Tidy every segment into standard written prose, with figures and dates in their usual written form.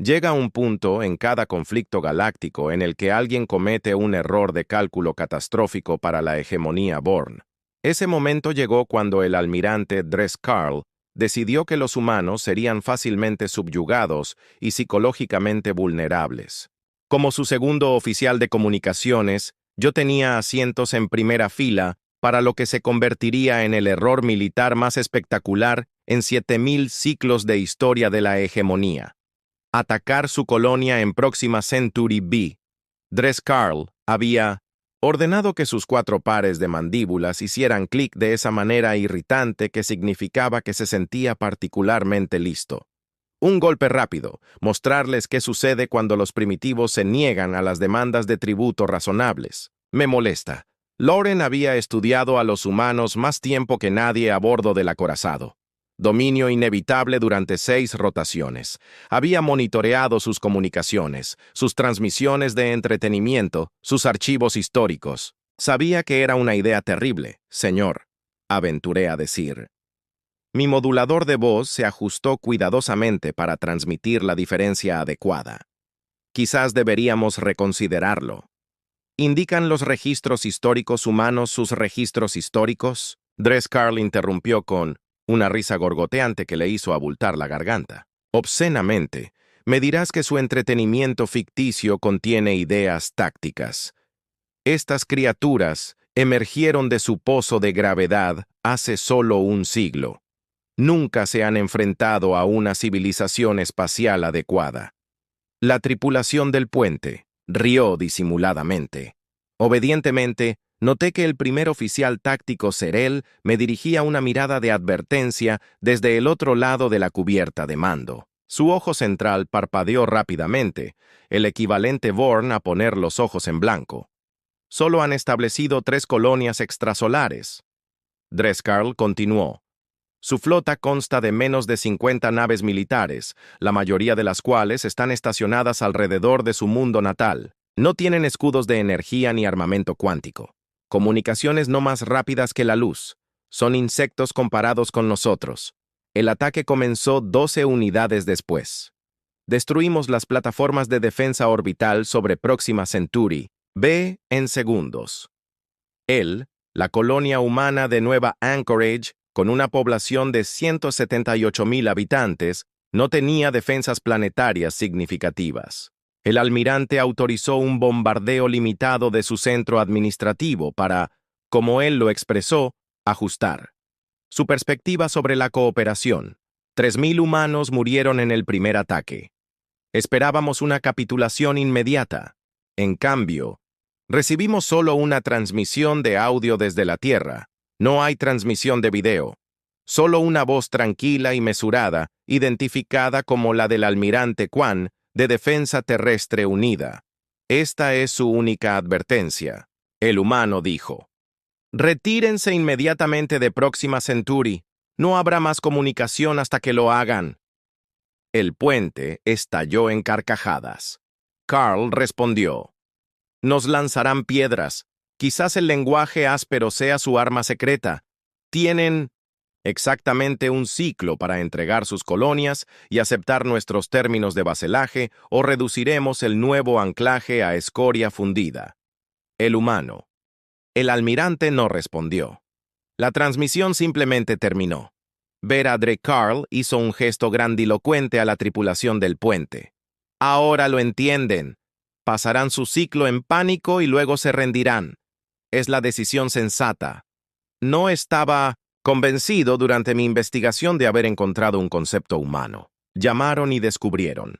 Llega un punto en cada conflicto galáctico en el que alguien comete un error de cálculo catastrófico para la hegemonía Born. Ese momento llegó cuando el almirante Drescarl decidió que los humanos serían fácilmente subyugados y psicológicamente vulnerables. Como su segundo oficial de comunicaciones, yo tenía asientos en primera fila para lo que se convertiría en el error militar más espectacular en 7000 ciclos de historia de la hegemonía. Atacar su colonia en Próxima Centauri B. Drescarl había ordenado que sus 4 pares de mandíbulas hicieran clic de esa manera irritante que significaba que se sentía particularmente listo. Un golpe rápido, mostrarles qué sucede cuando los primitivos se niegan a las demandas de tributo razonables. Me molesta. Loren había estudiado a los humanos más tiempo que nadie a bordo del acorazado. Dominio inevitable durante 6 rotaciones. Había monitoreado sus comunicaciones, sus transmisiones de entretenimiento, sus archivos históricos. Sabía que era una idea terrible, señor, aventuré a decir. Mi modulador de voz se ajustó cuidadosamente para transmitir la diferencia adecuada. Quizás deberíamos reconsiderarlo. ¿Indican los registros históricos humanos sus registros históricos? Drescarl interrumpió con una risa gorgoteante que le hizo abultar la garganta. Obscenamente, me dirás que su entretenimiento ficticio contiene ideas tácticas. Estas criaturas emergieron de su pozo de gravedad hace solo un siglo. Nunca se han enfrentado a una civilización espacial adecuada. La tripulación del puente rió disimuladamente. Obedientemente, noté que el primer oficial táctico Serel me dirigía una mirada de advertencia desde el otro lado de la cubierta de mando. Su ojo central parpadeó rápidamente, el equivalente Born a poner los ojos en blanco. Solo han establecido 3 colonias extrasolares. Drescarl continuó. Su flota consta de menos de 50 naves militares, la mayoría de las cuales están estacionadas alrededor de su mundo natal. No tienen escudos de energía ni armamento cuántico. Comunicaciones no más rápidas que la luz. Son insectos comparados con nosotros. El ataque comenzó 12 unidades después. Destruimos las plataformas de defensa orbital sobre Próxima Centauri B en segundos. La colonia humana de Nueva Anchorage, con una población de 178,000 habitantes, no tenía defensas planetarias significativas. El almirante autorizó un bombardeo limitado de su centro administrativo para, como él lo expresó, ajustar. Su perspectiva sobre la cooperación. 3000 humanos murieron en el primer ataque. Esperábamos una capitulación inmediata. En cambio, recibimos solo una transmisión de audio desde la Tierra. No hay transmisión de video. Solo una voz tranquila y mesurada, identificada como la del almirante Quan, de Defensa Terrestre Unida. Esta es su única advertencia. El humano dijo: retírense inmediatamente de Próxima Centauri. No habrá más comunicación hasta que lo hagan. El puente estalló en carcajadas. Carl respondió: nos lanzarán piedras. Quizás el lenguaje áspero sea su arma secreta. Tienen exactamente un ciclo para entregar sus colonias y aceptar nuestros términos de vaselaje, o reduciremos el nuevo anclaje a escoria fundida. El humano. El almirante no respondió. La transmisión simplemente terminó. Vera Drescarl hizo un gesto grandilocuente a la tripulación del puente. Ahora lo entienden. Pasarán su ciclo en pánico y luego se rendirán. Es la decisión sensata. No estaba convencido durante mi investigación de haber encontrado un concepto humano. Llamaron y descubrieron.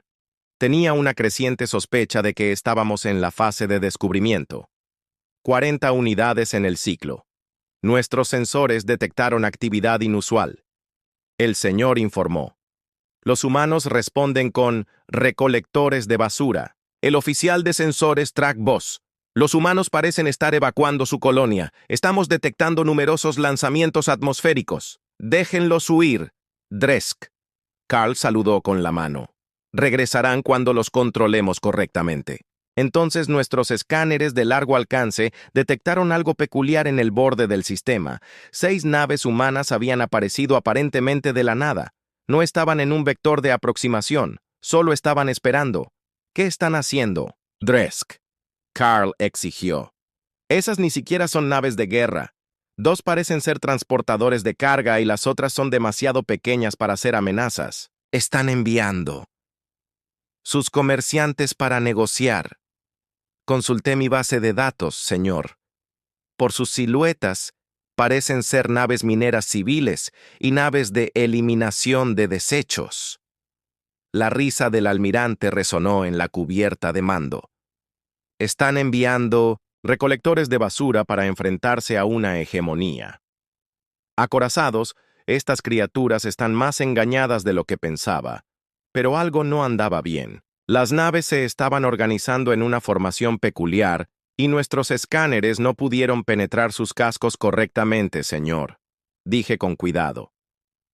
Tenía una creciente sospecha de que estábamos en la fase de descubrimiento. 40 unidades en el ciclo. Nuestros sensores detectaron actividad inusual. El señor informó. Los humanos responden con recolectores de basura. El oficial de sensores track Boss. Los humanos parecen estar evacuando su colonia. Estamos detectando numerosos lanzamientos atmosféricos. Déjenlos huir. Dresk. Carl saludó con la mano. Regresarán cuando los controlemos correctamente. Entonces nuestros escáneres de largo alcance detectaron algo peculiar en el borde del sistema. 6 naves humanas habían aparecido aparentemente de la nada. No estaban en un vector de aproximación. Solo estaban esperando. ¿Qué están haciendo? Dresk. Carl exigió. Esas ni siquiera son naves de guerra. Dos parecen ser transportadores de carga y las otras son demasiado pequeñas para ser amenazas. Están enviando sus comerciantes para negociar. Consulté mi base de datos, señor. Por sus siluetas, parecen ser naves mineras civiles y naves de eliminación de desechos. La risa del almirante resonó en la cubierta de mando. Están enviando recolectores de basura para enfrentarse a una hegemonía. Acorazados, estas criaturas están más engañadas de lo que pensaba. Pero algo no andaba bien. Las naves se estaban organizando en una formación peculiar y nuestros escáneres no pudieron penetrar sus cascos correctamente, señor. Dije con cuidado.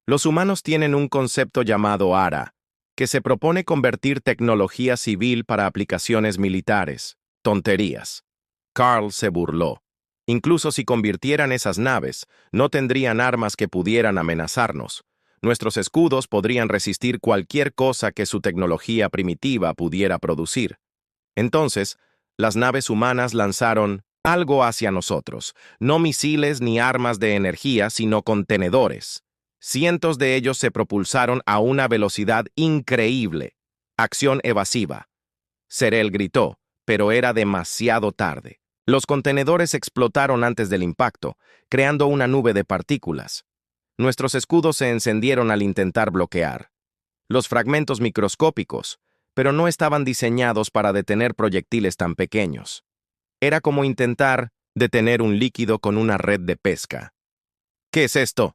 Los humanos tienen un concepto llamado ARA, que se propone convertir tecnología civil para aplicaciones militares. Tonterías. Carl se burló. Incluso si convirtieran esas naves, no tendrían armas que pudieran amenazarnos. Nuestros escudos podrían resistir cualquier cosa que su tecnología primitiva pudiera producir. Entonces, las naves humanas lanzaron algo hacia nosotros, no misiles ni armas de energía, sino contenedores. Cientos de ellos se propulsaron a una velocidad increíble. Acción evasiva. Serel gritó, pero era demasiado tarde. Los contenedores explotaron antes del impacto, creando una nube de partículas. Nuestros escudos se encendieron al intentar bloquear. Los fragmentos microscópicos, pero no estaban diseñados para detener proyectiles tan pequeños. Era como intentar detener un líquido con una red de pesca. ¿Qué es esto?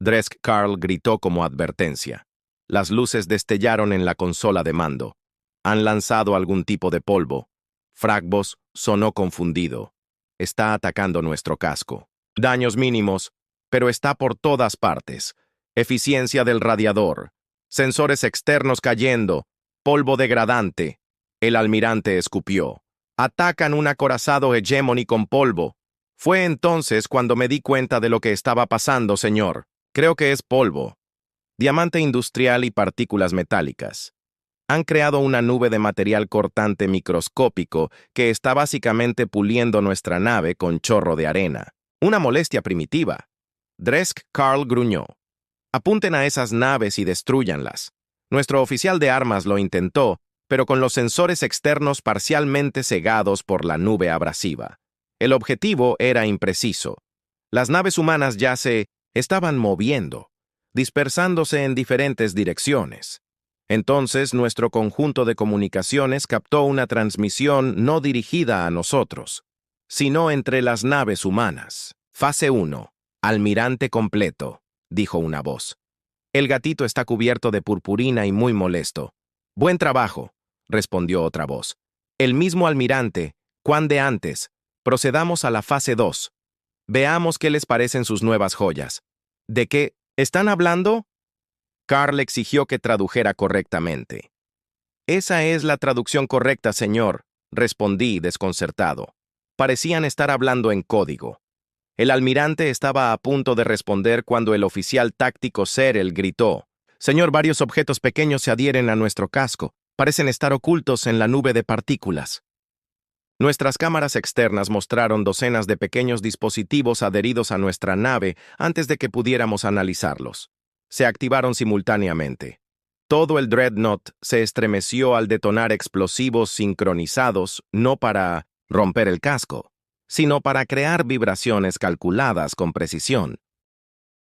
Dresk Carl gritó como advertencia. Las luces destellaron en la consola de mando. Han lanzado algún tipo de polvo. Fragbos sonó confundido. Está atacando nuestro casco. Daños mínimos, pero está por todas partes. Eficiencia del radiador. Sensores externos cayendo. Polvo degradante. El almirante escupió. Atacan un acorazado Hegemony con polvo. Fue entonces cuando me di cuenta de lo que estaba pasando, señor. Creo que es polvo. Diamante industrial y partículas metálicas. Han creado una nube de material cortante microscópico que está básicamente puliendo nuestra nave con chorro de arena. Una molestia primitiva. Dresk Carl gruñó. Apunten a esas naves y destrúyanlas. Nuestro oficial de armas lo intentó, pero con los sensores externos parcialmente cegados por la nube abrasiva. El objetivo era impreciso. Las naves humanas ya se estaban moviendo, dispersándose en diferentes direcciones. Entonces, nuestro conjunto de comunicaciones captó una transmisión no dirigida a nosotros, sino entre las naves humanas. Fase 1. Almirante completo, dijo una voz. El gatito está cubierto de purpurina y muy molesto. Buen trabajo, respondió otra voz. El mismo almirante, cuán de antes. Procedamos a la fase 2. Veamos qué les parecen sus nuevas joyas. ¿De qué están hablando? Carl exigió que tradujera correctamente. Esa es la traducción correcta, señor, respondí desconcertado. Parecían estar hablando en código. El almirante estaba a punto de responder cuando el oficial táctico Serel gritó. Señor, varios objetos pequeños se adhieren a nuestro casco. Parecen estar ocultos en la nube de partículas. Nuestras cámaras externas mostraron docenas de pequeños dispositivos adheridos a nuestra nave antes de que pudiéramos analizarlos. Se activaron simultáneamente. Todo el Dreadnought se estremeció al detonar explosivos sincronizados, no para romper el casco, sino para crear vibraciones calculadas con precisión.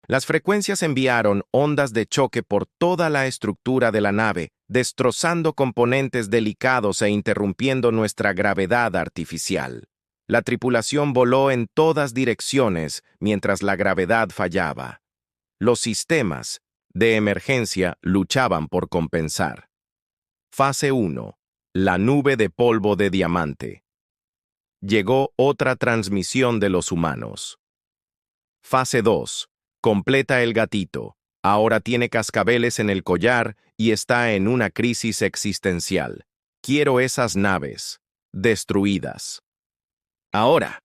Las frecuencias enviaron ondas de choque por toda la estructura de la nave, destrozando componentes delicados e interrumpiendo nuestra gravedad artificial. La tripulación voló en todas direcciones mientras la gravedad fallaba. Los sistemas de emergencia luchaban por compensar. Fase 1. La nube de polvo de diamante. Llegó otra transmisión de los humanos. Fase 2. Completa el gatito. Ahora tiene cascabeles en el collar y está en una crisis existencial. Quiero esas naves destruidas. Ahora.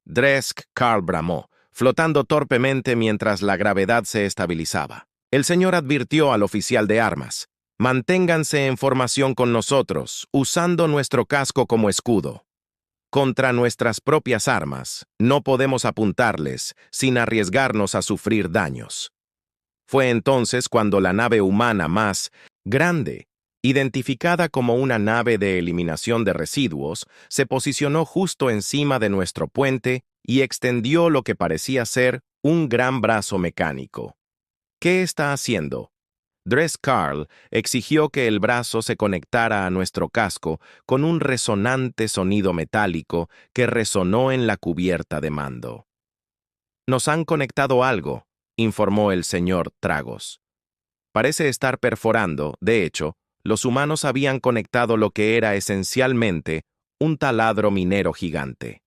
Dresk Carl bramó, flotando torpemente mientras la gravedad se estabilizaba. El señor advirtió al oficial de armas. Manténganse en formación con nosotros, usando nuestro casco como escudo. Contra nuestras propias armas, no podemos apuntarles sin arriesgarnos a sufrir daños. Fue entonces cuando la nave humana más grande, identificada como una nave de eliminación de residuos, se posicionó justo encima de nuestro puente y extendió lo que parecía ser un gran brazo mecánico. ¿Qué está haciendo? Drescarl exigió que el brazo se conectara a nuestro casco con un resonante sonido metálico que resonó en la cubierta de mando. «Nos han conectado algo», informó el señor Tragos. Parece estar perforando, de hecho, los humanos habían conectado lo que era esencialmente un taladro minero gigante.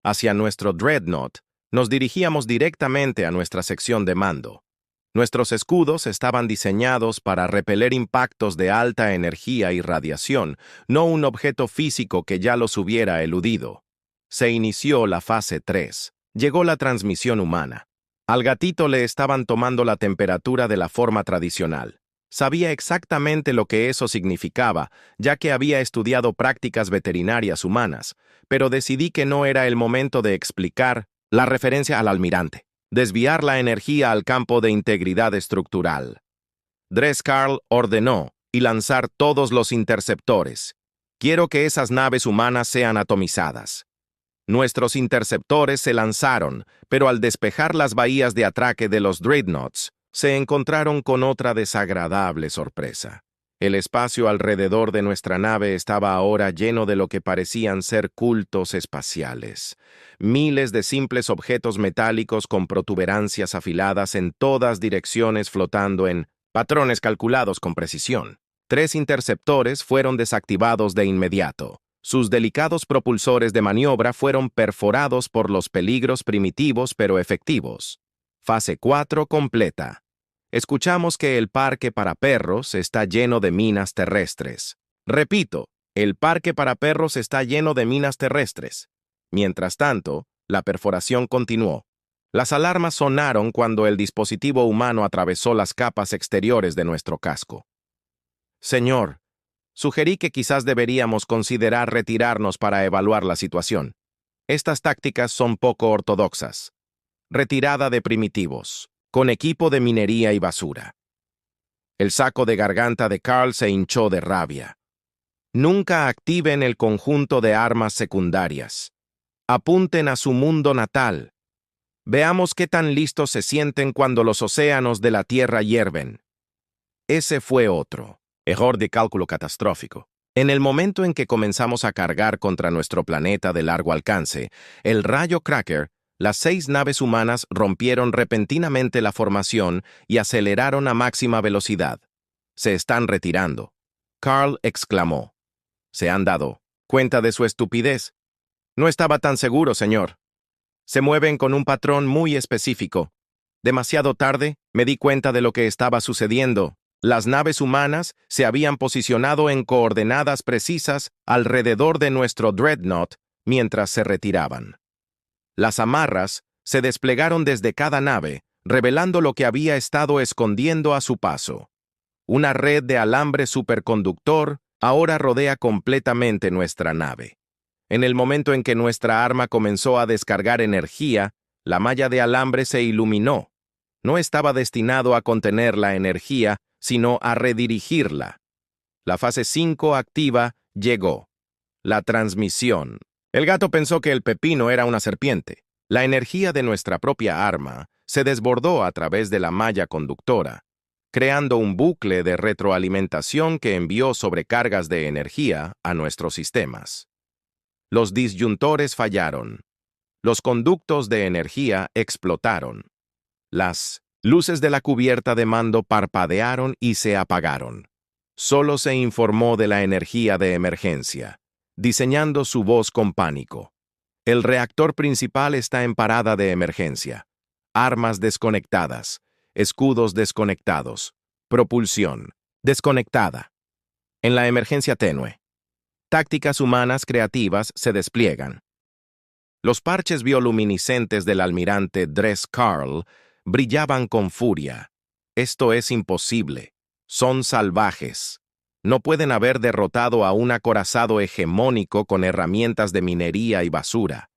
Hacia nuestro Dreadnought, nos dirigíamos directamente a nuestra sección de mando. Nuestros escudos estaban diseñados para repeler impactos de alta energía y radiación, no un objeto físico que ya los hubiera eludido. Se inició la fase 3. Llegó la transmisión humana. Al gatito le estaban tomando la temperatura de la forma tradicional. Sabía exactamente lo que eso significaba, ya que había estudiado prácticas veterinarias humanas, pero decidí que no era el momento de explicar la referencia al almirante. Desviar la energía al campo de integridad estructural. Drescarl ordenó y lanzar todos los interceptores. Quiero que esas naves humanas sean atomizadas. Nuestros interceptores se lanzaron, pero al despejar las bahías de atraque de los Dreadnoughts, se encontraron con otra desagradable sorpresa. El espacio alrededor de nuestra nave estaba ahora lleno de lo que parecían ser cultos espaciales. Miles de simples objetos metálicos con protuberancias afiladas en todas direcciones flotando en patrones calculados con precisión. 3 interceptores fueron desactivados de inmediato. Sus delicados propulsores de maniobra fueron perforados por los peligros primitivos pero efectivos. Fase 4 completa. Escuchamos que el parque para perros está lleno de minas terrestres. Repito, el parque para perros está lleno de minas terrestres. Mientras tanto, la perforación continuó. Las alarmas sonaron cuando el dispositivo humano atravesó las capas exteriores de nuestro casco. Señor, sugerí que quizás deberíamos considerar retirarnos para evaluar la situación. Estas tácticas son poco ortodoxas. Retirada de primitivos, con equipo de minería y basura. El saco de garganta de Carl se hinchó de rabia. Nunca activen el conjunto de armas secundarias. Apunten a su mundo natal. Veamos qué tan listos se sienten cuando los océanos de la Tierra hierven. Ese fue otro error de cálculo catastrófico. En el momento en que comenzamos a cargar contra nuestro planeta de largo alcance, el rayo Cracker, las 6 naves humanas rompieron repentinamente la formación y aceleraron a máxima velocidad. Se están retirando. Carl exclamó. ¿Se han dado cuenta de su estupidez? No estaba tan seguro, señor. Se mueven con un patrón muy específico. Demasiado tarde, me di cuenta de lo que estaba sucediendo. Las naves humanas se habían posicionado en coordenadas precisas alrededor de nuestro Dreadnought mientras se retiraban. Las amarras se desplegaron desde cada nave, revelando lo que había estado escondiendo a su paso. Una red de alambre superconductor ahora rodea completamente nuestra nave. En el momento en que nuestra arma comenzó a descargar energía, la malla de alambre se iluminó. No estaba destinado a contener la energía, sino a redirigirla. La fase 5 activa llegó. La transmisión. El gato pensó que el pepino era una serpiente. La energía de nuestra propia arma se desbordó a través de la malla conductora, creando un bucle de retroalimentación que envió sobrecargas de energía a nuestros sistemas. Los disyuntores fallaron. Los conductos de energía explotaron. Las luces de la cubierta de mando parpadearon y se apagaron. Solo se informó de la energía de emergencia, diseñando su voz con pánico. El reactor principal está en parada de emergencia. Armas desconectadas. Escudos desconectados. Propulsión desconectada. En la emergencia tenue. Tácticas humanas creativas se despliegan. Los parches bioluminiscentes del almirante Drescarl brillaban con furia. Esto es imposible. Son salvajes. No pueden haber derrotado a un acorazado hegemónico con herramientas de minería y basura.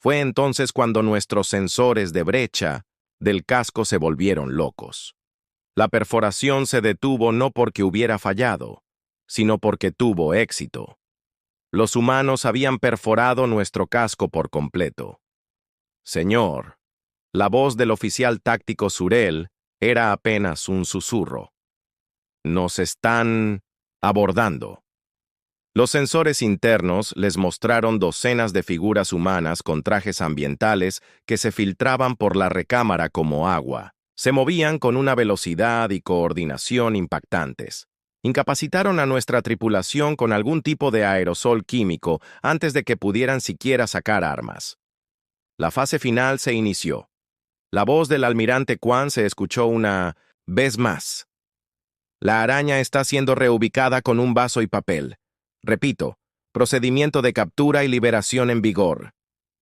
Fue entonces cuando nuestros sensores de brecha del casco se volvieron locos. La perforación se detuvo no porque hubiera fallado, sino porque tuvo éxito. Los humanos habían perforado nuestro casco por completo. Señor, la voz del oficial táctico Surel era apenas un susurro. Nos están abordando. Los sensores internos les mostraron docenas de figuras humanas con trajes ambientales que se filtraban por la recámara como agua. Se movían con una velocidad y coordinación impactantes. Incapacitaron a nuestra tripulación con algún tipo de aerosol químico antes de que pudieran siquiera sacar armas. La fase final se inició. La voz del almirante Quan se escuchó una vez más. La araña está siendo reubicada con un vaso y papel. Repito, procedimiento de captura y liberación en vigor.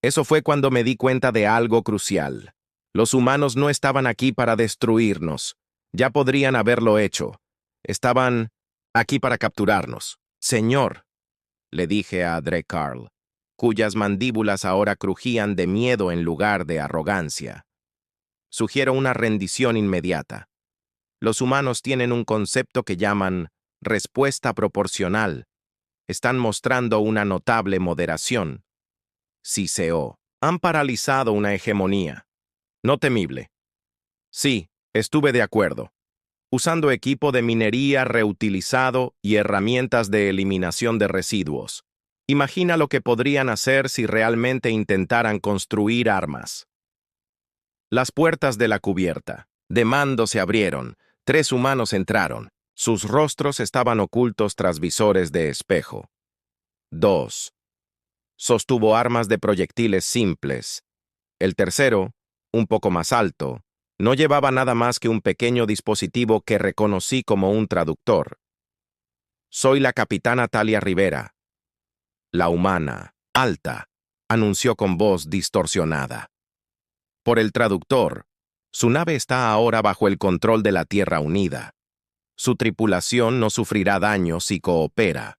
Eso fue cuando me di cuenta de algo crucial. Los humanos no estaban aquí para destruirnos. Ya podrían haberlo hecho. Estaban aquí para capturarnos. Señor, le dije a Drake Carl, cuyas mandíbulas ahora crujían de miedo en lugar de arrogancia. Sugiero una rendición inmediata. Los humanos tienen un concepto que llaman respuesta proporcional. Están mostrando una notable moderación. CCO. Han paralizado una hegemonía. No temible. Sí, estuve de acuerdo. Usando equipo de minería reutilizado y herramientas de eliminación de residuos. Imagina lo que podrían hacer si realmente intentaran construir armas. Las puertas de la cubierta de mando se abrieron. 3 humanos entraron. Sus rostros estaban ocultos tras visores de espejo. 2. Sostuvo armas de proyectiles simples. El tercero, un poco más alto, no llevaba nada más que un pequeño dispositivo que reconocí como un traductor. Soy la capitana Talia Rivera. La humana, alta, anunció con voz distorsionada. Por el traductor, su nave está ahora bajo el control de la Tierra Unida. Su tripulación no sufrirá daño si coopera.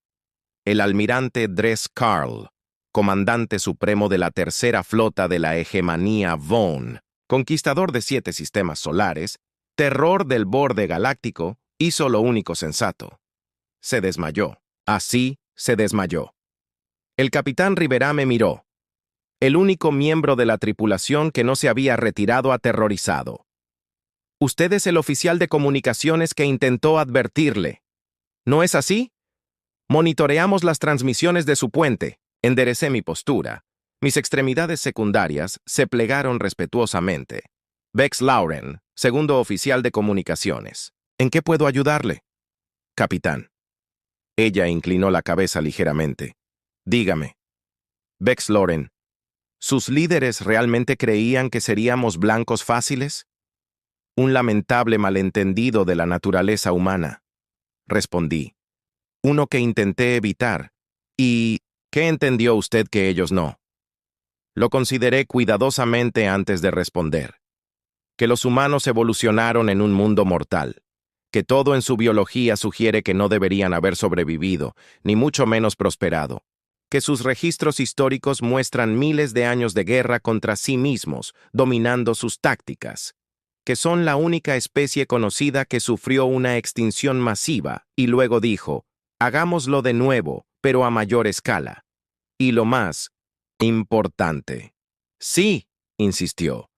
El almirante Dress Carl, comandante supremo de la tercera flota de la hegemonía Vaughn, conquistador de 7 sistemas solares, terror del borde galáctico, hizo lo único sensato. Se desmayó. Así se desmayó. El capitán Rivera me miró. El único miembro de la tripulación que no se había retirado aterrorizado. Usted es el oficial de comunicaciones que intentó advertirle. ¿No es así? Monitoreamos las transmisiones de su puente. Enderecé mi postura. Mis extremidades secundarias se plegaron respetuosamente. Bex Lauren, segundo oficial de comunicaciones. ¿En qué puedo ayudarle? Capitán. Ella inclinó la cabeza ligeramente. Dígame. Bex Lauren, ¿sus líderes realmente creían que seríamos blancos fáciles? Un lamentable malentendido de la naturaleza humana. Respondí. Uno que intenté evitar. ¿Y qué entendió usted que ellos no? Lo consideré cuidadosamente antes de responder. Que los humanos evolucionaron en un mundo mortal. Que todo en su biología sugiere que no deberían haber sobrevivido, ni mucho menos prosperado. Que sus registros históricos muestran miles de años de guerra contra sí mismos, dominando sus tácticas. Que son la única especie conocida que sufrió una extinción masiva, y luego dijo, hagámoslo de nuevo, pero a mayor escala. Y lo más importante. Sí, insistió,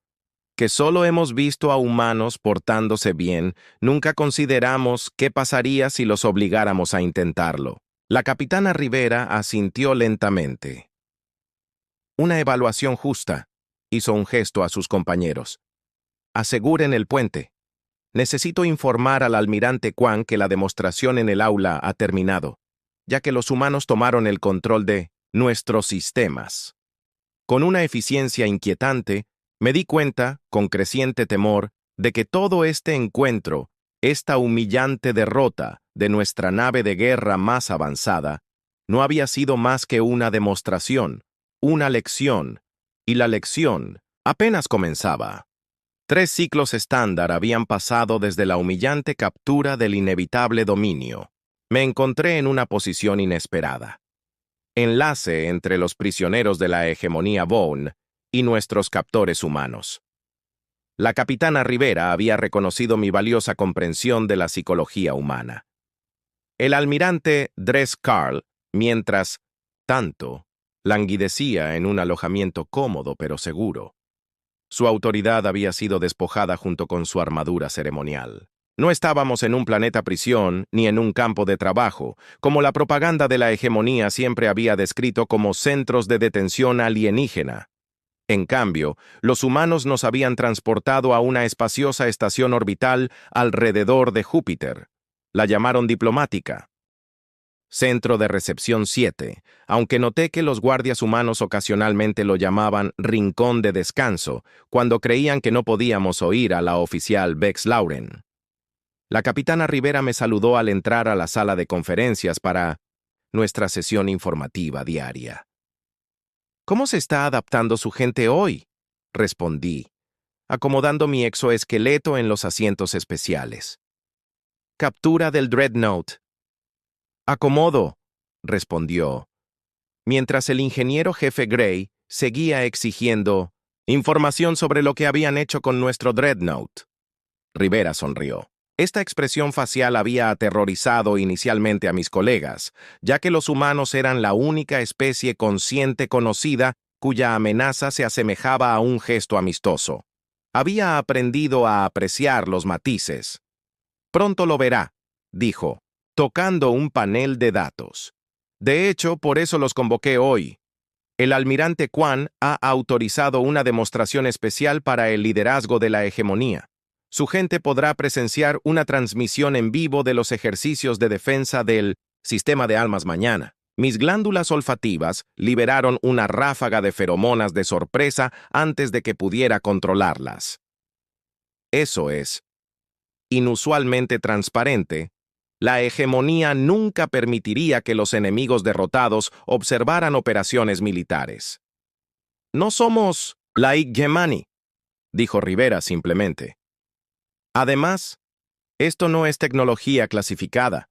que solo hemos visto a humanos portándose bien, nunca consideramos qué pasaría si los obligáramos a intentarlo. La capitana Rivera asintió lentamente. Una evaluación justa, hizo un gesto a sus compañeros. Aseguren el puente. Necesito informar al almirante Quan que la demostración en el aula ha terminado, ya que los humanos tomaron el control de nuestros sistemas. Con una eficiencia inquietante, me di cuenta, con creciente temor, de que todo este encuentro, esta humillante derrota de nuestra nave de guerra más avanzada, no había sido más que una demostración, una lección, y la lección apenas comenzaba. 3 ciclos estándar habían pasado desde la humillante captura del inevitable dominio. Me encontré en una posición inesperada. Enlace entre los prisioneros de la hegemonía Vaughn y nuestros captores humanos. La capitana Rivera había reconocido mi valiosa comprensión de la psicología humana. El almirante Dres Carl, mientras tanto, languidecía en un alojamiento cómodo pero seguro. Su autoridad había sido despojada junto con su armadura ceremonial. No estábamos en un planeta prisión ni en un campo de trabajo, como la propaganda de la hegemonía siempre había descrito como centros de detención alienígena. En cambio, los humanos nos habían transportado a una espaciosa estación orbital alrededor de Júpiter. La llamaron diplomática. Centro de Recepción 7, aunque noté que los guardias humanos ocasionalmente lo llamaban rincón de descanso, cuando creían que no podíamos oír a la oficial Bex Lauren. La capitana Rivera me saludó al entrar a la sala de conferencias para nuestra sesión informativa diaria. ¿Cómo se está adaptando su gente hoy?, respondí, acomodando mi exoesqueleto en los asientos especiales. Captura del Dreadnought. Acomodo, respondió, mientras el ingeniero jefe Gray seguía exigiendo información sobre lo que habían hecho con nuestro Dreadnought. Rivera sonrió. Esta expresión facial había aterrorizado inicialmente a mis colegas, ya que los humanos eran la única especie consciente conocida cuya amenaza se asemejaba a un gesto amistoso. Había aprendido a apreciar los matices. Pronto lo verá, dijo, tocando un panel de datos. De hecho, por eso los convoqué hoy. El almirante Quan ha autorizado una demostración especial para el liderazgo de la hegemonía. Su gente podrá presenciar una transmisión en vivo de los ejercicios de defensa del sistema de armas mañana. Mis glándulas olfativas liberaron una ráfaga de feromonas de sorpresa antes de que pudiera controlarlas. Eso es inusualmente transparente. La hegemonía nunca permitiría que los enemigos derrotados observaran operaciones militares. No somos la hegemonía, dijo Rivera simplemente. Además, esto no es tecnología clasificada.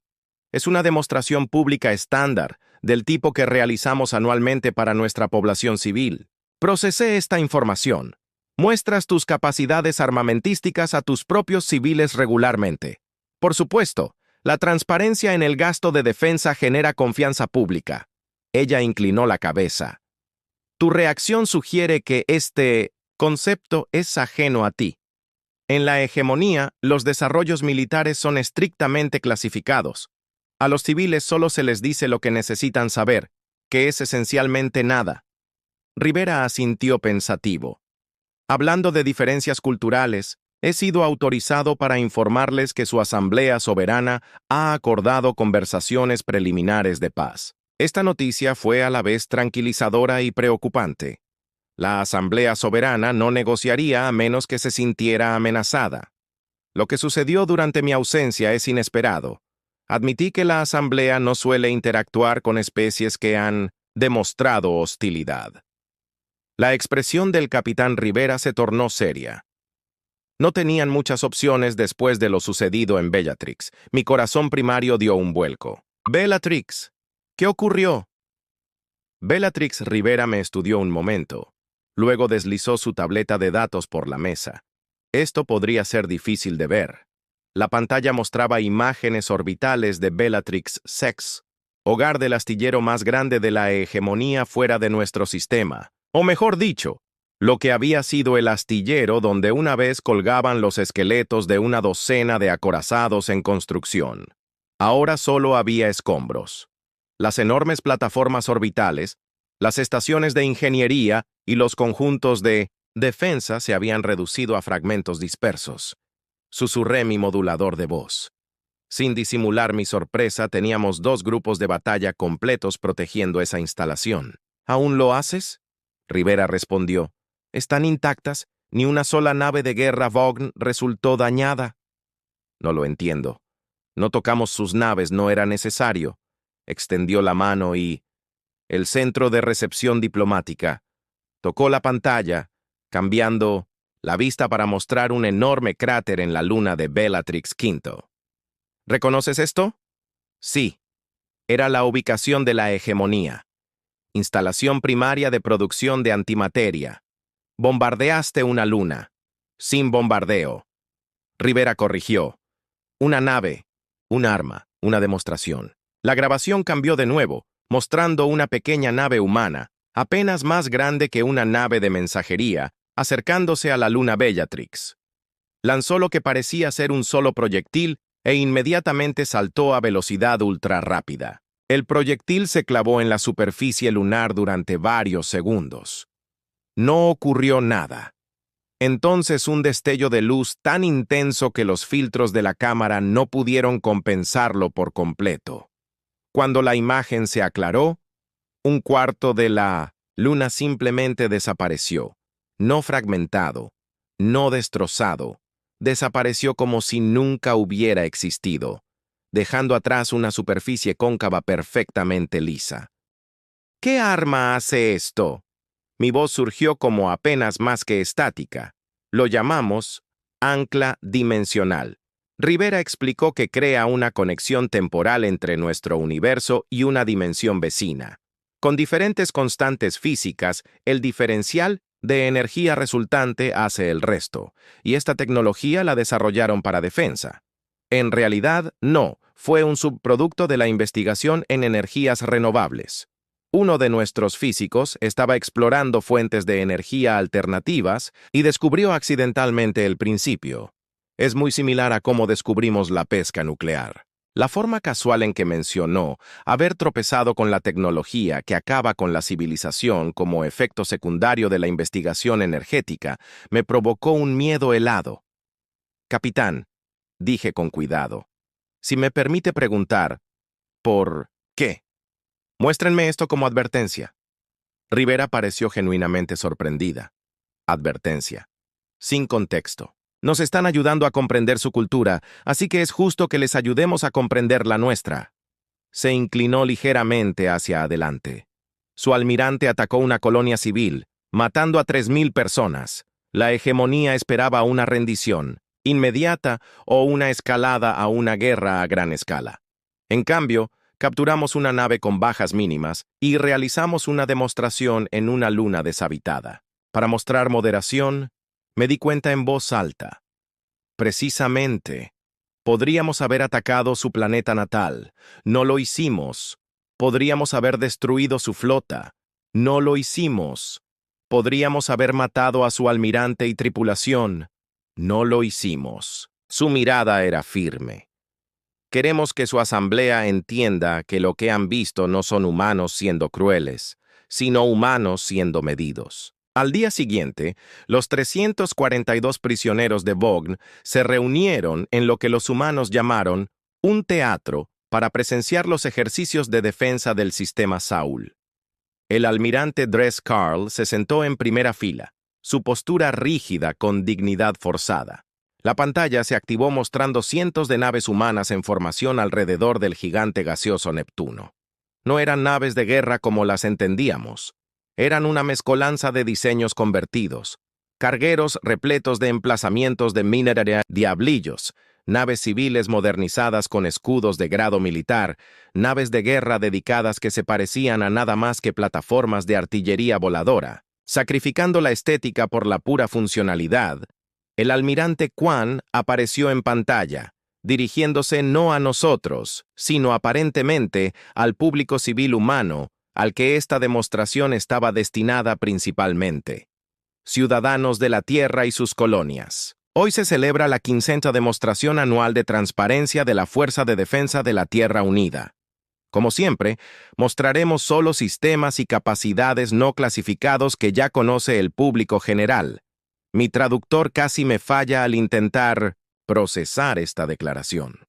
Es una demostración pública estándar, del tipo que realizamos anualmente para nuestra población civil. Procesé esta información. Muestras tus capacidades armamentísticas a tus propios civiles regularmente. Por supuesto, la transparencia en el gasto de defensa genera confianza pública. Ella inclinó la cabeza. Tu reacción sugiere que este concepto es ajeno a ti. En la hegemonía, los desarrollos militares son estrictamente clasificados. A los civiles solo se les dice lo que necesitan saber, que es esencialmente nada. Rivera asintió pensativo. Hablando de diferencias culturales, he sido autorizado para informarles que su Asamblea Soberana ha acordado conversaciones preliminares de paz. Esta noticia fue a la vez tranquilizadora y preocupante. La Asamblea Soberana no negociaría a menos que se sintiera amenazada. Lo que sucedió durante mi ausencia es inesperado. Admití que la Asamblea no suele interactuar con especies que han demostrado hostilidad. La expresión del capitán Rivera se tornó seria. No tenían muchas opciones después de lo sucedido en Bellatrix. Mi corazón primario dio un vuelco. Bellatrix, ¿qué ocurrió? Bellatrix Rivera me estudió un momento. Luego deslizó su tableta de datos por la mesa. Esto podría ser difícil de ver. La pantalla mostraba imágenes orbitales de Bellatrix Sex, hogar del astillero más grande de la hegemonía fuera de nuestro sistema. O mejor dicho, lo que había sido el astillero donde una vez colgaban los esqueletos de una docena de acorazados en construcción. Ahora solo había escombros. Las enormes plataformas orbitales, las estaciones de ingeniería y los conjuntos de defensa se habían reducido a fragmentos dispersos. Susurré mi modulador de voz. Sin disimular mi sorpresa, teníamos 2 grupos de batalla completos protegiendo esa instalación. ¿Aún lo haces? Rivera respondió. Están intactas, ni una sola nave de guerra Vaughn resultó dañada. No lo entiendo. No tocamos sus naves, no era necesario. Extendió la mano y el centro de recepción diplomática. Tocó la pantalla, cambiando la vista para mostrar un enorme cráter en la luna de Bellatrix V. ¿Reconoces esto? Sí. Era la ubicación de la hegemonía. Instalación primaria de producción de antimateria. Bombardeaste una luna. Sin bombardeo. Rivera corrigió. Una nave, un arma, una demostración. La grabación cambió de nuevo, mostrando una pequeña nave humana, apenas más grande que una nave de mensajería, acercándose a la luna Bellatrix. Lanzó lo que parecía ser un solo proyectil e inmediatamente saltó a velocidad ultrarrápida. El proyectil se clavó en la superficie lunar durante varios segundos. No ocurrió nada. Entonces un destello de luz tan intenso que los filtros de la cámara no pudieron compensarlo por completo. Cuando la imagen se aclaró, un cuarto de la luna simplemente desapareció, no fragmentado, no destrozado, desapareció como si nunca hubiera existido, dejando atrás una superficie cóncava perfectamente lisa. ¿Qué arma hace esto? Mi voz surgió como apenas más que estática. Lo llamamos ancla dimensional. Rivera explicó que crea una conexión temporal entre nuestro universo y una dimensión vecina. Con diferentes constantes físicas, el diferencial de energía resultante hace el resto, y esta tecnología la desarrollaron para defensa. En realidad, no, fue un subproducto de la investigación en energías renovables. Uno de nuestros físicos estaba explorando fuentes de energía alternativas y descubrió accidentalmente el principio. Es muy similar a cómo descubrimos la pesca nuclear. La forma casual en que mencionó haber tropezado con la tecnología que acaba con la civilización como efecto secundario de la investigación energética me provocó un miedo helado. Capitán, dije con cuidado, si me permite preguntar, ¿por qué? Muéstrenme esto como advertencia. Rivera pareció genuinamente sorprendida. Advertencia. Sin contexto. Nos están ayudando a comprender su cultura, así que es justo que les ayudemos a comprender la nuestra. Se inclinó ligeramente hacia adelante. Su almirante atacó una colonia civil, matando a 3.000 personas. La hegemonía esperaba una rendición, inmediata o una escalada a una guerra a gran escala. En cambio, capturamos una nave con bajas mínimas y realizamos una demostración en una luna deshabitada. Para mostrar moderación, me di cuenta en voz alta. Precisamente, podríamos haber atacado su planeta natal. No lo hicimos. Podríamos haber destruido su flota. No lo hicimos. Podríamos haber matado a su almirante y tripulación. No lo hicimos. Su mirada era firme. Queremos que su asamblea entienda que lo que han visto no son humanos siendo crueles, sino humanos siendo medidos. Al día siguiente, los 342 prisioneros de Vogn se reunieron en lo que los humanos llamaron un teatro para presenciar los ejercicios de defensa del sistema Saul. El almirante Dres Karl se sentó en primera fila, su postura rígida con dignidad forzada. La pantalla se activó mostrando cientos de naves humanas en formación alrededor del gigante gaseoso Neptuno. No eran naves de guerra como las entendíamos. Eran una mezcolanza de diseños convertidos, cargueros repletos de emplazamientos de minería, diablillos, naves civiles modernizadas con escudos de grado militar, naves de guerra dedicadas que se parecían a nada más que plataformas de artillería voladora. Sacrificando la estética por la pura funcionalidad, el almirante Quan apareció en pantalla, dirigiéndose no a nosotros, sino aparentemente al público civil humano, al que esta demostración estaba destinada principalmente. Ciudadanos de la Tierra y sus colonias. Hoy se celebra la 15ª demostración anual de transparencia de la Fuerza de Defensa de la Tierra Unida. Como siempre, mostraremos solo sistemas y capacidades no clasificados que ya conoce el público general. Mi traductor casi me falla al intentar procesar esta declaración.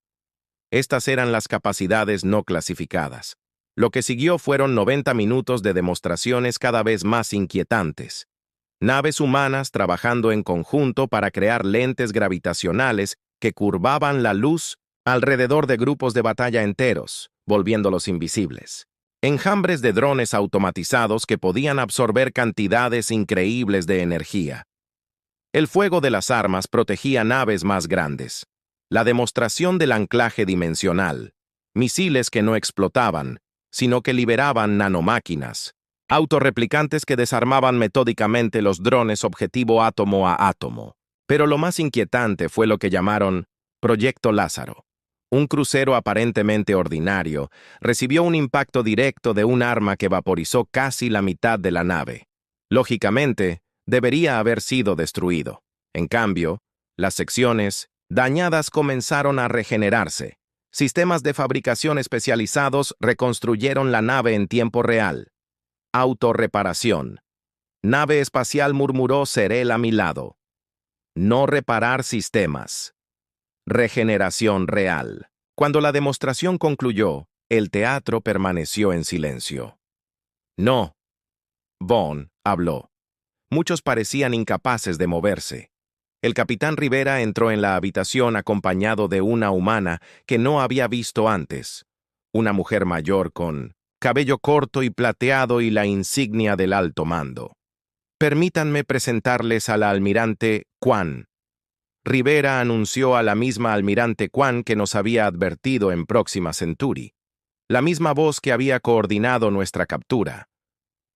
Estas eran las capacidades no clasificadas. Lo que siguió fueron 90 minutos de demostraciones cada vez más inquietantes. Naves humanas trabajando en conjunto para crear lentes gravitacionales que curvaban la luz alrededor de grupos de batalla enteros, volviéndolos invisibles. Enjambres de drones automatizados que podían absorber cantidades increíbles de energía. El fuego de las armas protegía naves más grandes. La demostración del anclaje dimensional. Misiles que no explotaban, sino que liberaban nanomáquinas. Autorreplicantes que desarmaban metódicamente los drones objetivo átomo a átomo. Pero lo más inquietante fue lo que llamaron Proyecto Lázaro. Un crucero aparentemente ordinario recibió un impacto directo de un arma que vaporizó casi la mitad de la nave. Lógicamente, debería haber sido destruido. En cambio, las secciones dañadas comenzaron a regenerarse. Sistemas de fabricación especializados reconstruyeron la nave en tiempo real. Autorreparación. Nave espacial murmuró Serel a mi lado. No reparar sistemas. Regeneración real. Cuando la demostración concluyó, el teatro permaneció en silencio. No. Vaughn habló. Muchos parecían incapaces de moverse. El capitán Rivera entró en la habitación acompañado de una humana que no había visto antes. Una mujer mayor con cabello corto y plateado y la insignia del alto mando. Permítanme presentarles a la almirante Kwan. Rivera anunció a la misma almirante Kwan que nos había advertido en Próxima Centauri. La misma voz que había coordinado nuestra captura.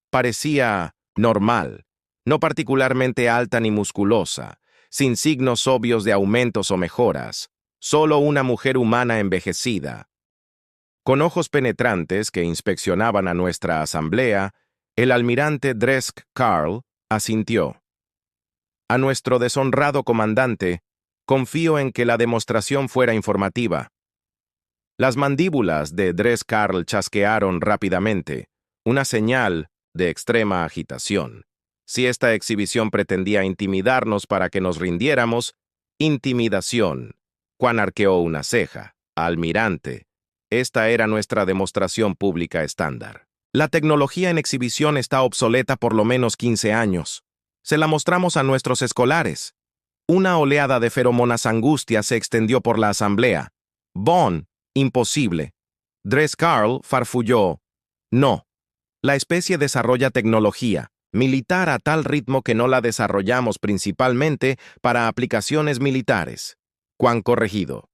Parecía normal, no particularmente alta ni musculosa, sin signos obvios de aumentos o mejoras, solo una mujer humana envejecida. Con ojos penetrantes que inspeccionaban a nuestra asamblea, el almirante Dresk Karl asintió. A nuestro deshonrado comandante, confío en que la demostración fuera informativa. Las mandíbulas de Dresk Karl chasquearon rápidamente, una señal de extrema agitación. Si esta exhibición pretendía intimidarnos para que nos rindiéramos, intimidación. Juan arqueó una ceja. Almirante, esta era nuestra demostración pública estándar. La tecnología en exhibición está obsoleta por lo menos 15 años. Se la mostramos a nuestros escolares. Una oleada de feromonas angustias se extendió por la asamblea. Vaughn, imposible. Dresk Karl farfulló. No. La especie desarrolla tecnología militar a tal ritmo que no la desarrollamos principalmente para aplicaciones militares. Juan corregido.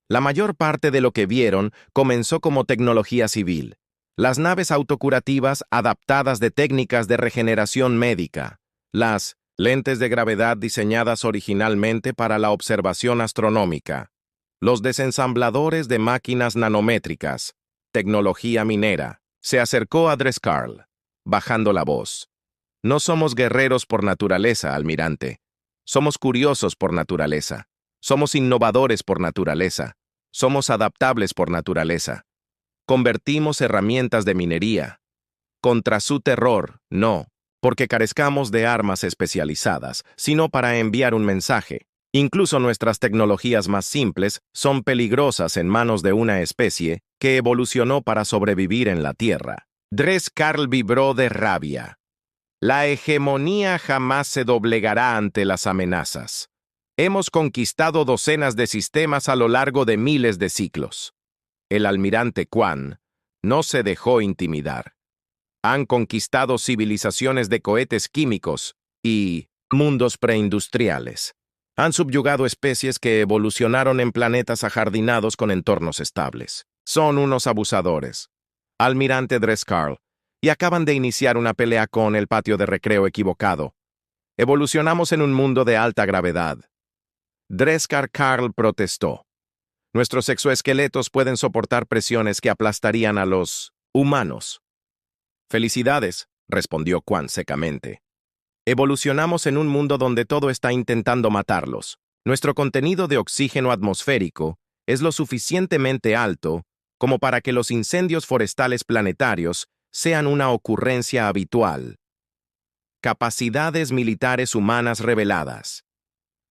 La mayor parte de lo que vieron comenzó como tecnología civil. Las naves autocurativas adaptadas de técnicas de regeneración médica. Las lentes de gravedad diseñadas originalmente para la observación astronómica. Los desensambladores de máquinas nanométricas. Tecnología minera. Se acercó a Dresk Karl, bajando la voz. No somos guerreros por naturaleza, almirante. Somos curiosos por naturaleza. Somos innovadores por naturaleza. Somos adaptables por naturaleza. Convertimos herramientas de minería. Contra su terror, no, porque carezcamos de armas especializadas, sino para enviar un mensaje. Incluso nuestras tecnologías más simples son peligrosas en manos de una especie que evolucionó para sobrevivir en la Tierra. Dresk Karl vibró de rabia. La hegemonía jamás se doblegará ante las amenazas. Hemos conquistado docenas de sistemas a lo largo de miles de ciclos. El almirante Kwan no se dejó intimidar. Han conquistado civilizaciones de cohetes químicos y mundos preindustriales. Han subyugado especies que evolucionaron en planetas ajardinados con entornos estables. Son unos abusadores. Almirante Dresk Karl, y acaban de iniciar una pelea con el patio de recreo equivocado. Evolucionamos en un mundo de alta gravedad. Dresk Karl protestó. Nuestros exoesqueletos pueden soportar presiones que aplastarían a los humanos. Felicidades, respondió Kwan secamente. Evolucionamos en un mundo donde todo está intentando matarlos. Nuestro contenido de oxígeno atmosférico es lo suficientemente alto como para que los incendios forestales planetarios sean una ocurrencia habitual. Capacidades militares humanas reveladas.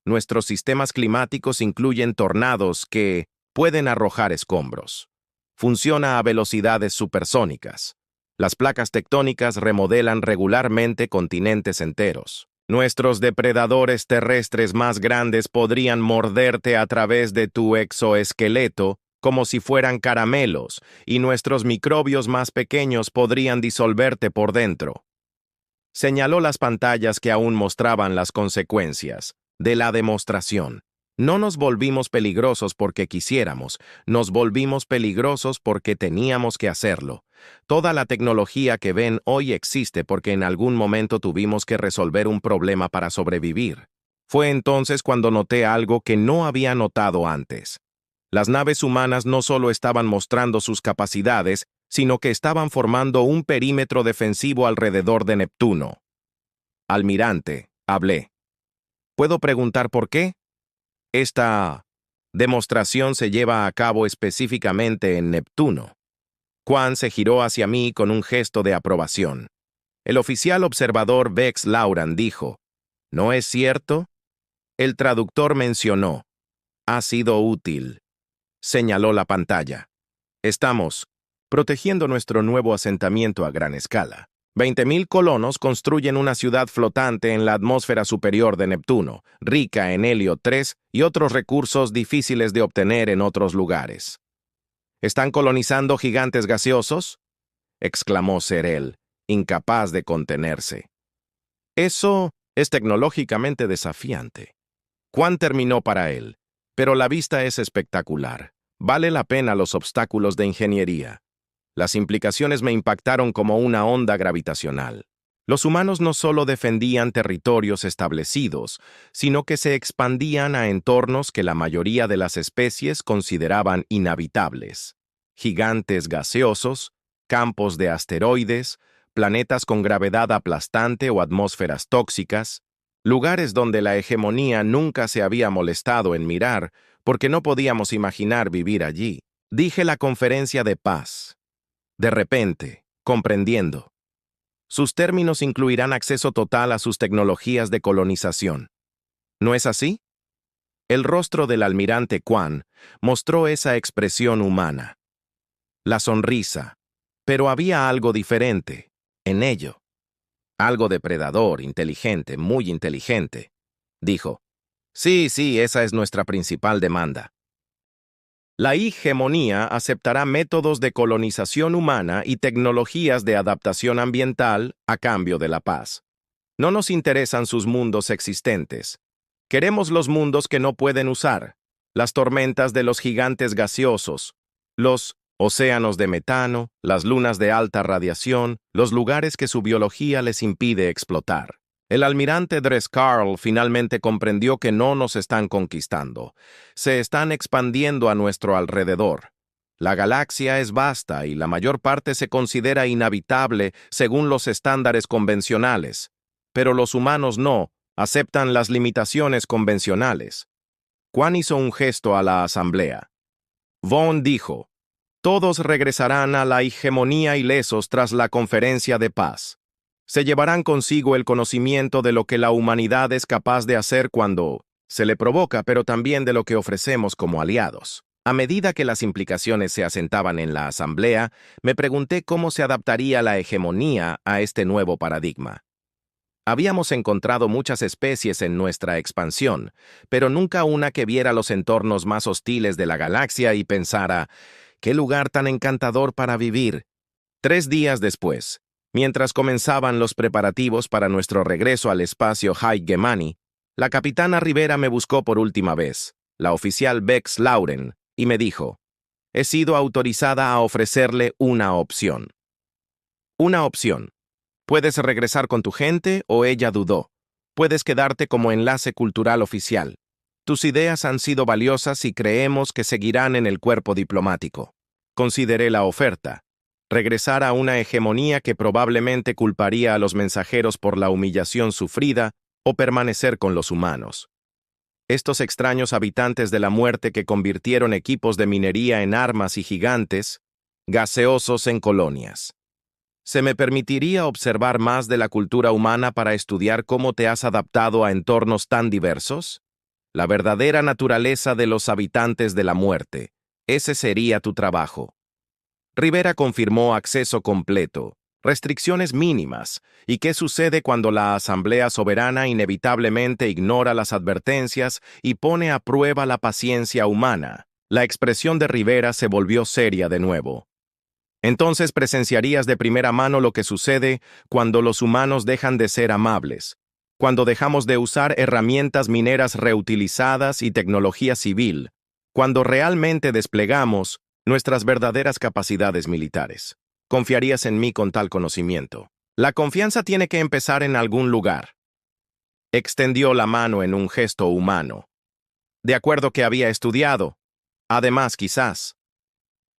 Nuestros sistemas climáticos incluyen tornados que pueden arrojar escombros. Funciona a velocidades supersónicas. Las placas tectónicas remodelan regularmente continentes enteros. Nuestros depredadores terrestres más grandes podrían morderte a través de tu exoesqueleto como si fueran caramelos, y nuestros microbios más pequeños podrían disolverte por dentro. Señaló las pantallas que aún mostraban las consecuencias de la demostración. No nos volvimos peligrosos porque quisiéramos, nos volvimos peligrosos porque teníamos que hacerlo. Toda la tecnología que ven hoy existe porque en algún momento tuvimos que resolver un problema para sobrevivir. Fue entonces cuando noté algo que no había notado antes. Las naves humanas no solo estaban mostrando sus capacidades, sino que estaban formando un perímetro defensivo alrededor de Neptuno. Almirante, hablé. ¿Puedo preguntar por qué? Esta demostración se lleva a cabo específicamente en Neptuno. Quan se giró hacia mí con un gesto de aprobación. El oficial observador Vex Lauran dijo, ¿no es cierto? El traductor mencionó, ha sido útil. Señaló la pantalla. Estamos protegiendo nuestro nuevo asentamiento a gran escala. 20.000 colonos construyen una ciudad flotante en la atmósfera superior de Neptuno, rica en helio 3 y otros recursos difíciles de obtener en otros lugares. ¿Están colonizando gigantes gaseosos?, exclamó Serel, incapaz de contenerse. Eso es tecnológicamente desafiante. Quan terminó para él, pero la vista es espectacular. Vale la pena los obstáculos de ingeniería. Las implicaciones me impactaron como una onda gravitacional. Los humanos no solo defendían territorios establecidos, sino que se expandían a entornos que la mayoría de las especies consideraban inhabitables. Gigantes gaseosos, campos de asteroides, planetas con gravedad aplastante o atmósferas tóxicas, lugares donde la hegemonía nunca se había molestado en mirar porque no podíamos imaginar vivir allí. Dije la conferencia de paz. De repente, comprendiendo. Sus términos incluirán acceso total a sus tecnologías de colonización. ¿No es así? El rostro del almirante Quan mostró esa expresión humana. La sonrisa. Pero había algo diferente en ello. Algo depredador, inteligente, muy inteligente. Dijo, sí, esa es nuestra principal demanda. La hegemonía aceptará métodos de colonización humana y tecnologías de adaptación ambiental a cambio de la paz. No nos interesan sus mundos existentes. Queremos los mundos que no pueden usar, las tormentas de los gigantes gaseosos, los océanos de metano, las lunas de alta radiación, los lugares que su biología les impide explotar. El almirante Drescarl finalmente comprendió que no nos están conquistando. Se están expandiendo a nuestro alrededor. La galaxia es vasta y la mayor parte se considera inhabitable según los estándares convencionales. Pero los humanos no aceptan las limitaciones convencionales. Quan hizo un gesto a la asamblea. Von dijo, todos regresarán a la hegemonía ilesos tras la conferencia de paz. Se llevarán consigo el conocimiento de lo que la humanidad es capaz de hacer cuando se le provoca, pero también de lo que ofrecemos como aliados. A medida que las implicaciones se asentaban en la asamblea, me pregunté cómo se adaptaría la hegemonía a este nuevo paradigma. Habíamos encontrado muchas especies en nuestra expansión, pero nunca una que viera los entornos más hostiles de la galaxia y pensara, ¡qué lugar tan encantador para vivir! 3 días después, mientras comenzaban los preparativos para nuestro regreso al espacio High Gemani, la capitana Rivera me buscó por última vez, la oficial Vex Lauren, y me dijo, he sido autorizada a ofrecerle una opción. Una opción. Puedes regresar con tu gente o ella dudó. Puedes quedarte como enlace cultural oficial. Tus ideas han sido valiosas y creemos que seguirán en el cuerpo diplomático. Consideré la oferta. Regresar a una hegemonía que probablemente culparía a los mensajeros por la humillación sufrida o permanecer con los humanos. Estos extraños habitantes de la muerte que convirtieron equipos de minería en armas y gigantes, gaseosos en colonias. ¿Se me permitiría observar más de la cultura humana para estudiar cómo te has adaptado a entornos tan diversos? La verdadera naturaleza de los habitantes de la muerte. Ese sería tu trabajo. Rivera confirmó acceso completo, restricciones mínimas, y qué sucede cuando la Asamblea Soberana inevitablemente ignora las advertencias y pone a prueba la paciencia humana. La expresión de Rivera se volvió seria de nuevo. Entonces presenciarías de primera mano lo que sucede cuando los humanos dejan de ser amables, cuando dejamos de usar herramientas mineras reutilizadas y tecnología civil, cuando realmente desplegamos nuestras verdaderas capacidades militares. Confiarías en mí con tal conocimiento. La confianza tiene que empezar en algún lugar. Extendió la mano en un gesto humano. De acuerdo que había estudiado. Además, quizás,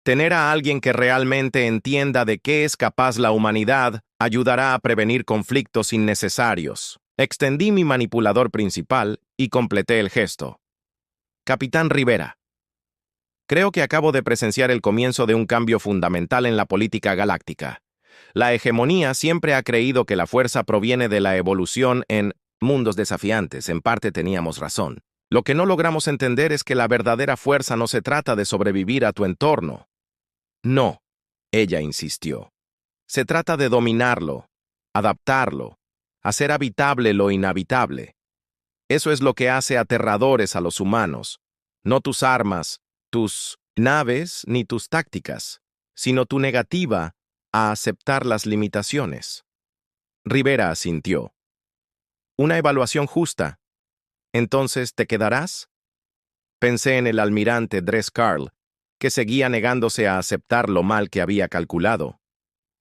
tener a alguien que realmente entienda de qué es capaz la humanidad ayudará a prevenir conflictos innecesarios. Extendí mi manipulador principal y completé el gesto. Capitán Rivera. Creo que acabo de presenciar el comienzo de un cambio fundamental en la política galáctica. La hegemonía siempre ha creído que la fuerza proviene de la evolución en mundos desafiantes. En parte teníamos razón. Lo que no logramos entender es que la verdadera fuerza no se trata de sobrevivir a tu entorno. No, ella insistió. Se trata de dominarlo, adaptarlo, hacer habitable lo inhabitable. Eso es lo que hace aterradores a los humanos. No tus armas, tus naves ni tus tácticas, sino tu negativa a aceptar las limitaciones. Rivera asintió. Una evaluación justa. ¿Entonces te quedarás? Pensé en el almirante Dress-Karl, que seguía negándose a aceptar lo mal que había calculado.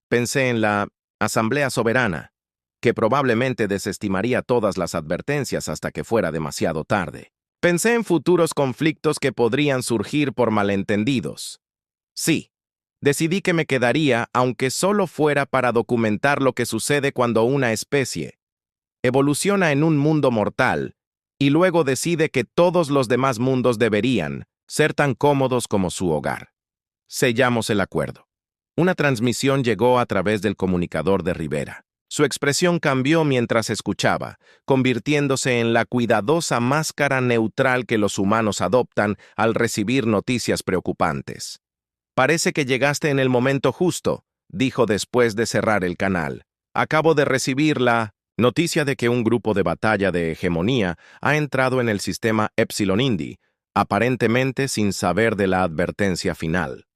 Pensé en la Asamblea Soberana, que probablemente desestimaría todas las advertencias hasta que fuera demasiado tarde. Pensé en futuros conflictos que podrían surgir por malentendidos. Sí, decidí que me quedaría, aunque solo fuera para documentar lo que sucede cuando una especie evoluciona en un mundo mortal y luego decide que todos los demás mundos deberían ser tan cómodos como su hogar. Sellamos el acuerdo. Una transmisión llegó a través del comunicador de Rivera. Su expresión cambió mientras escuchaba, convirtiéndose en la cuidadosa máscara neutral que los humanos adoptan al recibir noticias preocupantes. Parece que llegaste en el momento justo, dijo después de cerrar el canal. Acabo de recibir la noticia de que un grupo de batalla de hegemonía ha entrado en el sistema Epsilon Indi, aparentemente sin saber de la advertencia final.